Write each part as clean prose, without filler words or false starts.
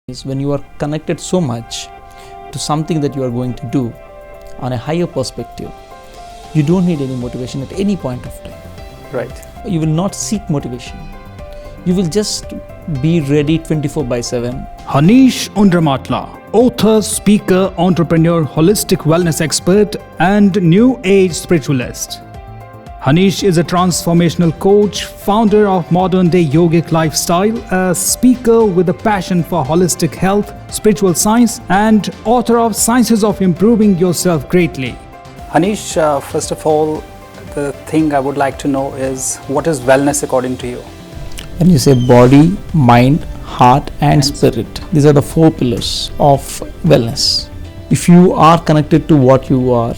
is when you are connected so much to something that you are going to do on a higher perspective, you don't need any motivation at any point of time. Right. You will not seek motivation. You will just be ready 24/7. Haneesh Undramatla, author, speaker, entrepreneur, holistic wellness expert, and new age spiritualist. Haneesh is a transformational coach, founder of modern day yogic lifestyle, a speaker with a passion for holistic health, spiritual science, and author of Sciences of Improving Yourself Greatly. Haneesh, first of all, the thing I would like to know is what is wellness according to you? When you say body, mind, heart, and spirit, these are the four pillars of wellness. If you are connected to what you are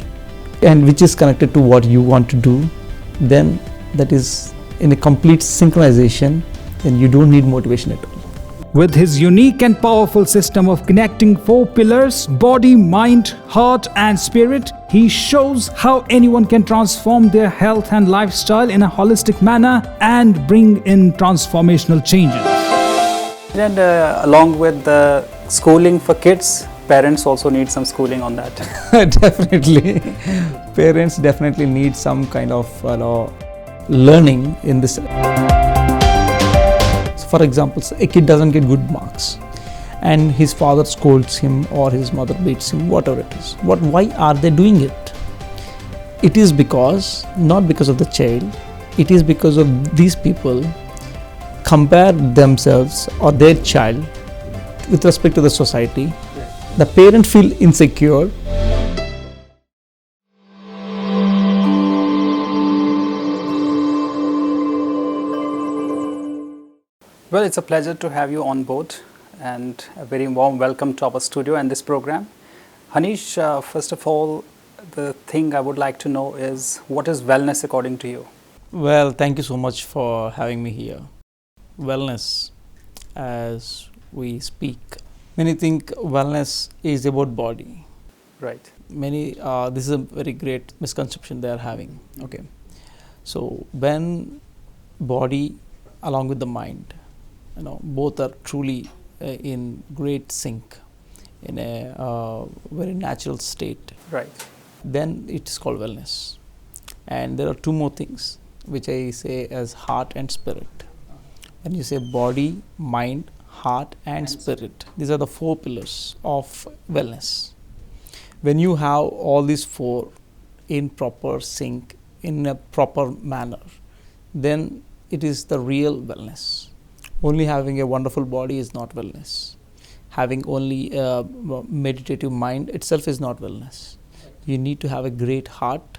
and which is connected to what you want to do, then that is in a complete synchronization, then you don't need motivation at all. With his unique and powerful system of connecting four pillars, body, mind, heart, and spirit, he shows how anyone can transform their health and lifestyle in a holistic manner and bring in transformational changes. And along with the schooling for kids, parents also need some schooling on that. Definitely. Parents definitely need some kind of learning in this. So for example, a kid doesn't get good marks and his father scolds him or his mother beats him, whatever it is. Why are they doing it? It is because, not because of the child, it is because of these people compare themselves or their child with respect to the society. The parent feel insecure. Well, it's a pleasure to have you on board and a very warm welcome to our studio and this program. Haneesh, first of all, the thing I would like to know is what is wellness according to you? Well, thank you so much for having me here. Wellness, as we speak, many think wellness is about body. Right. Many, this is a very great misconception they are having. Okay. So when body along with the mind, both are truly in great sync, in a very natural state. Right. Then it is called wellness. And there are two more things which I say as heart and spirit. When you say body, mind, heart, and spirit, these are the four pillars of wellness. When you have all these four in proper sync, in a proper manner, then it is the real wellness. Only having a wonderful body is not wellness. Having only a meditative mind itself is not wellness. You need to have a great heart.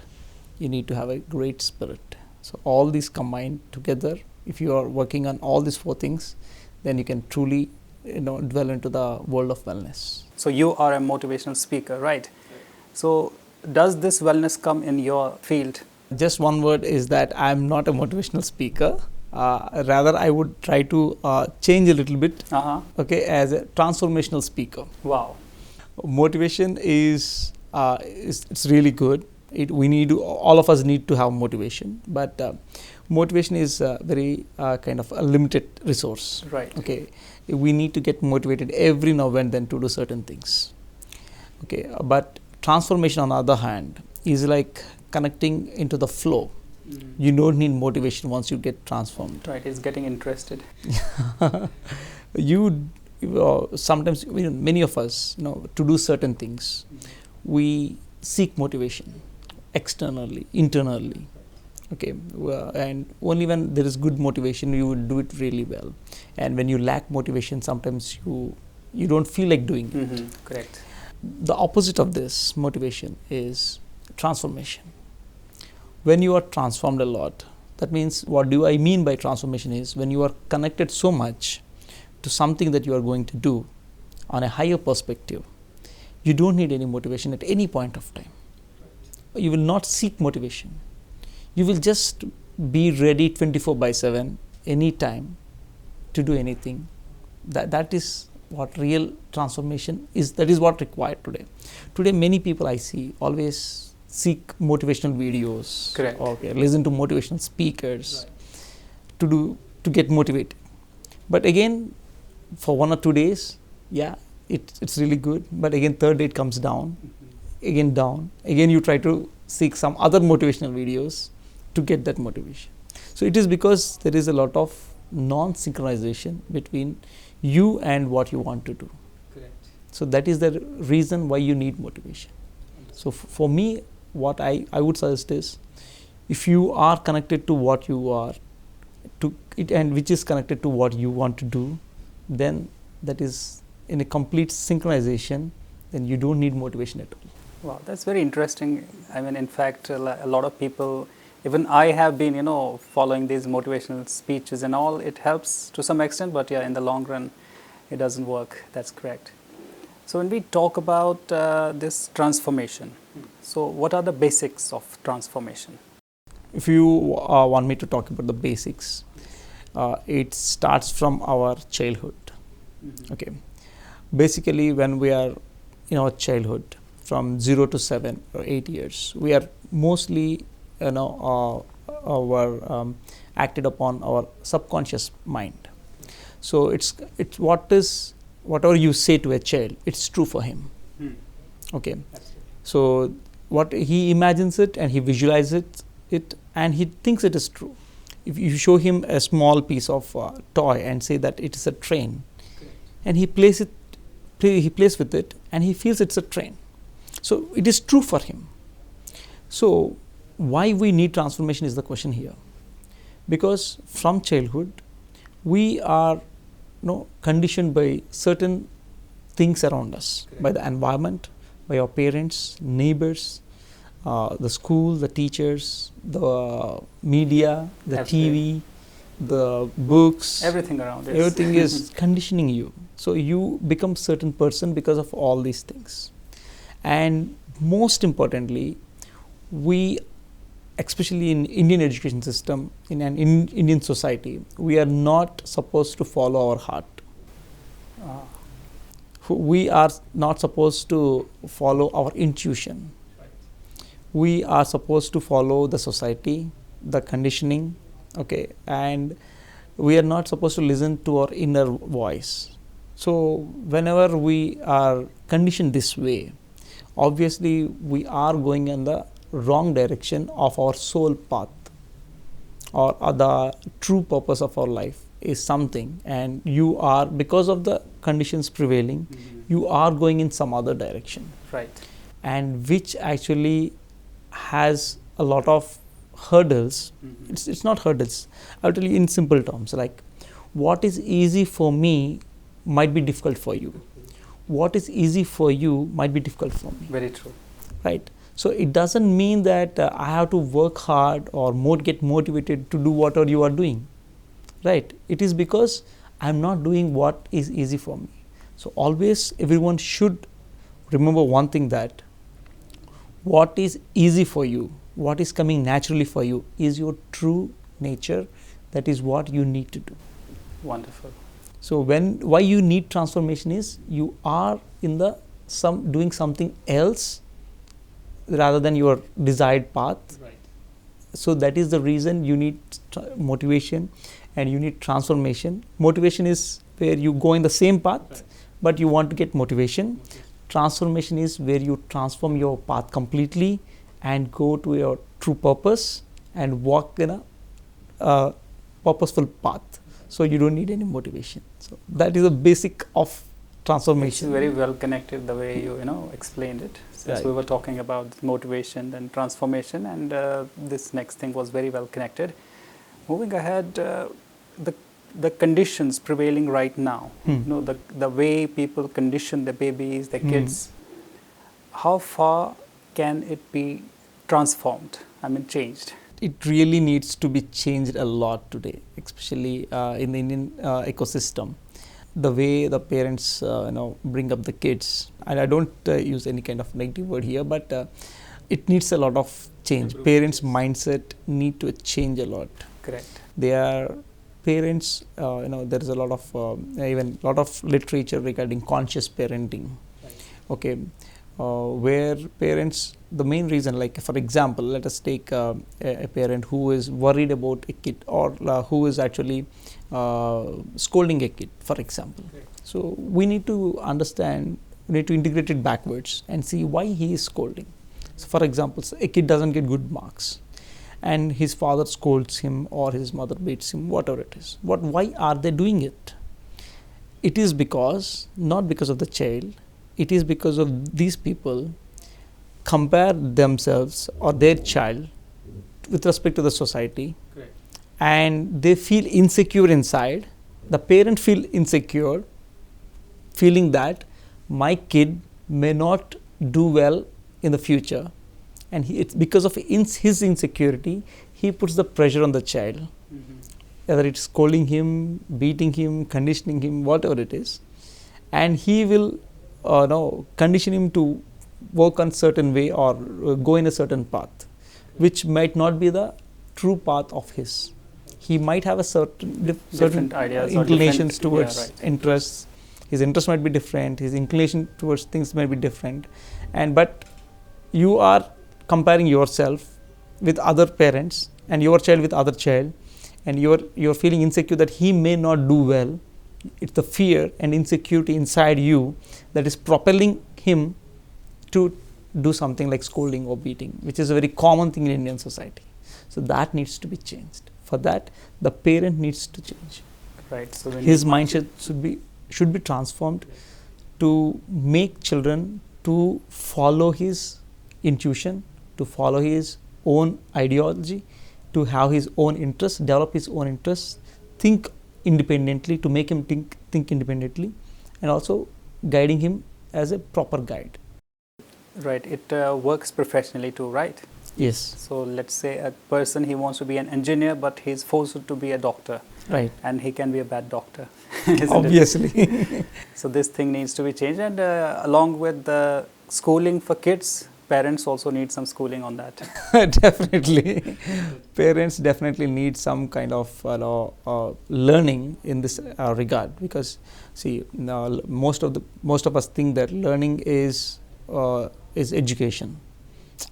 You need to have a great spirit. So all these combined together, if you are working on all these four things, then you can truly dwell into the world of wellness. So you are a motivational speaker, right? So does this wellness come in your field? Just one word is that I am not a motivational speaker. Rather, I would try to change a little bit, okay, as a transformational speaker. Wow. Motivation is it's really good. All of us need to have motivation, but motivation is very kind of a limited resource. Right. Okay, we need to get motivated every now and then to do certain things. Okay, but transformation on the other hand is like connecting into the flow. You don't need motivation once you get transformed. Right, it's getting interested. Sometimes many of us, to do certain things, we seek motivation externally, internally. Okay, and only when there is good motivation, you will do it really well. And when you lack motivation, sometimes you don't feel like doing. Correct. The opposite of this motivation is transformation. When you are transformed a lot, that means, what do I mean by transformation is when you are connected so much to something that you are going to do on a higher perspective, you don't need any motivation at any point of time. You will not seek motivation. You will just be ready 24/7 anytime to do anything. That is what real transformation is. That is what required today. Today, many people I see always seek motivational videos. Correct. Okay, listen to motivational speakers, right, to get motivated. But again, for 1 or 2 days, yeah, it's really good, but again third day it comes down, again down, again you try to seek some other motivational videos to get that motivation. So it is because there is a lot of non-synchronization between you and what you want to do. Correct. So that is the reason why you need motivation. So for me, what I would suggest is, if you are connected to what you are, to it, and which is connected to what you want to do, then that is in a complete synchronization, then you don't need motivation at all. Wow, that's very interesting. I mean, in fact, a lot of people, even I have been, following these motivational speeches and all. It helps to some extent, but yeah, in the long run, it doesn't work. That's correct. So when we talk about this transformation, so what are the basics of transformation? If you want me to talk about the basics, it starts from our childhood. Okay, basically when we are in our childhood, from 0 to 7 or 8 years, we are mostly acted upon our subconscious mind. So it's whatever you say to a child, it's true for him. Okay, so what he imagines it and he visualizes it and he thinks it is true. If you show him a small piece of toy and say that it is a train, and he plays with it and he feels it's a train, so it is true for him. So why we need transformation is the question here, because from childhood we are conditioned by certain things around us, by the environment, by our parents, neighbors, the school, the teachers, the media, the TV, the books, everything around us. Everything is conditioning you. So you become certain person because of all these things. And most importantly, we, especially in Indian education system, in an Indian society, we are not supposed to follow our heart. We are not supposed to follow our intuition. We are supposed to follow the society, the conditioning, okay, and we are not supposed to listen to our inner voice. So whenever we are conditioned this way, obviously we are going in the wrong direction of our soul path, or the true purpose of our life is something, and you are, because of the conditions prevailing, you are going in some other direction, right, and which actually has a lot of hurdles. It's not hurdles. I'll tell you in simple terms, like what is easy for me might be difficult for you. What is easy for you might be difficult for me. Very true. Right. So it doesn't mean that I have to work hard or get motivated to do whatever you are doing. Right. It is because I'm not doing what is easy for me. So always everyone should remember one thing, that what is easy for you, what is coming naturally for you, is your true nature. That is what you need to do. Wonderful. So why you need transformation is, you are in doing something else rather than your desired path. Right. So that is the reason you need motivation and you need transformation. Motivation is where you go in the same path, right, but you want to get motivation. Transformation is where you transform your path completely and go to your true purpose and walk in a purposeful path. So you don't need any motivation. So that is the basic of transformation. It's very well connected the way you explained it. Since right, we were talking about motivation and transformation, and this next thing was very well connected. Moving ahead, the conditions prevailing right now, the way people condition the babies, the kids, how far can it be transformed? I mean, changed? It really needs to be changed a lot today, especially in the Indian ecosystem. The way the parents bring up the kids, and I don't use any kind of negative word here, but it needs a lot of change. Parents' mindset need to change a lot. Correct. Parents, there is a lot of literature regarding conscious parenting. Right. Okay, where parents, the main reason, like for example, let us take a parent who is worried about a kid, or who is actually scolding a kid, for example. Right. So we need to understand, we need to integrate it backwards and see why he is scolding. So for example, a kid doesn't get good marks and his father scolds him or his mother beats him, whatever it is. Why are they doing it? It is because, not because of the child, it is because of these people compare themselves or their child with respect to the society. Correct. And they feel insecure inside. The parent feel insecure, feeling that my kid may not do well in the future, and it's because of his insecurity, he puts the pressure on the child. Mm-hmm. Whether it's scolding him, beating him, conditioning him, whatever it is, and he will condition him to work on certain way or go in a certain path, which might not be the true path of his. He might have a certain ideas inclinations or towards interests. His interest might be different. His inclination towards things might be different, but you are comparing yourself with other parents and your child with other child, and you're feeling insecure that he may not do well. It's the fear and insecurity inside you that is propelling him to do something like scolding or beating, which is a very common thing in Indian society. So that needs to be changed. For that, the parent needs to change. Right. So his mindset should be transformed to make children to follow his intuition, to follow his own ideology, to have his own interests, develop his own interests, think independently, to make him think independently, and also guiding him as a proper guide. Right. It works professionally too, right? Yes. So let's say a person, he wants to be an engineer, but he's forced to be a doctor. Right. And he can be a bad doctor. Obviously. So this thing needs to be changed, and along with the schooling for kids, parents also need some schooling on that. Definitely. Parents definitely need some kind of learning in this regard, because see, most of us think that learning is education.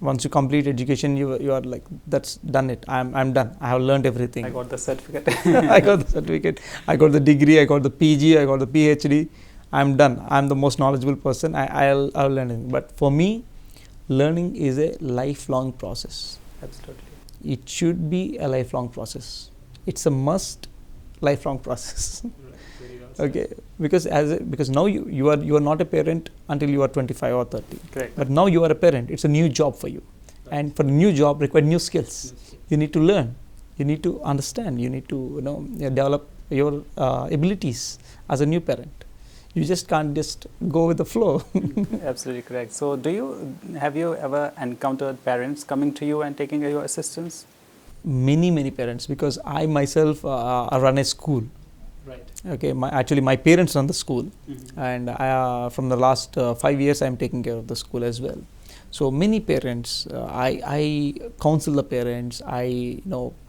Once you complete education, you are like, that's done it. I'm done. I have learned everything. I got the certificate. I got the certificate. I got the degree. I got the PG. I got the PhD. I'm done. I'm the most knowledgeable person. I'll learn it. But for me, learning is a lifelong process. Absolutely. It should be a lifelong process. It's a must lifelong process. Okay, because now you are not a parent until you are 25 or 30. Correct. But now you are a parent. It's a new job for you, and for a new job require new skills. You need to learn. You need to understand. You need to develop your abilities as a new parent. You just can't just go with the flow. Absolutely correct. So have you ever encountered parents coming to you and taking your assistance? Many parents, because I myself run a school. Right. Okay, my parents run the school, Mm-hmm. and from the last 5 years I am taking care of the school as well. So many parents, I counsel the parents. I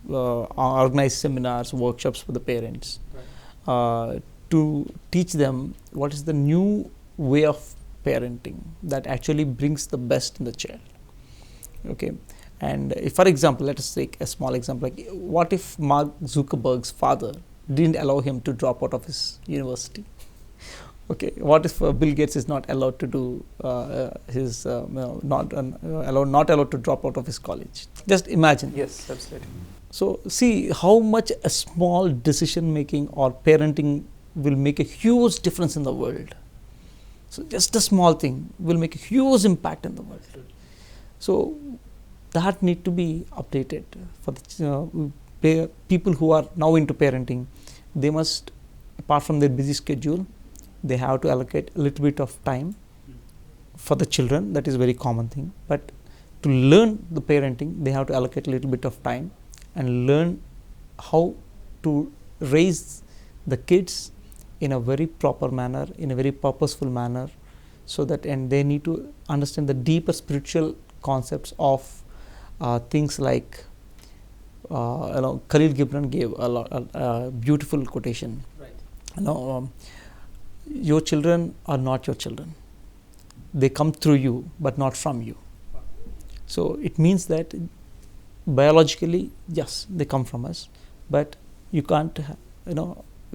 organize seminars, workshops for the parents, Right. to teach them what is the new way of parenting that actually brings the best in the child. Okay, and if, for example, let us take a small example, like what if Mark Zuckerberg's father didn't allow him to drop out of his university? Okay, what if Bill Gates is not allowed to do not allowed to drop out of his college? Just imagine. Yes, absolutely. So see how much a small decision making or parenting will make a huge difference in the world. So just a small thing will make a huge impact in the world. So that need to be updated for the people who are now into parenting. They must, apart from their busy schedule, they have to allocate a little bit of time for the children. That is a very common thing. But to learn the parenting, they have to allocate a little bit of time and learn how to raise the kids in a very proper manner, in a very purposeful manner, so that, and they need to understand the deeper spiritual concepts of things like Khalil Gibran gave a beautiful quotation. Right. Your children are not your children. they come through you but not from you. So it means that biologically, yes, they come from us, but you can't,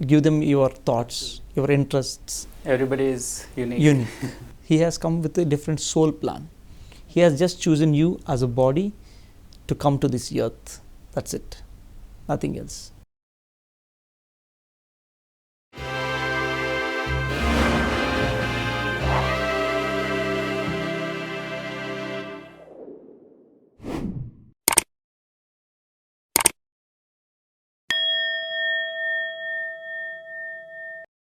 give them your thoughts, your interests. Everybody is unique. Unique. He has come with a different soul plan. He has just chosen you as a body to come to this earth. That's it. Nothing else.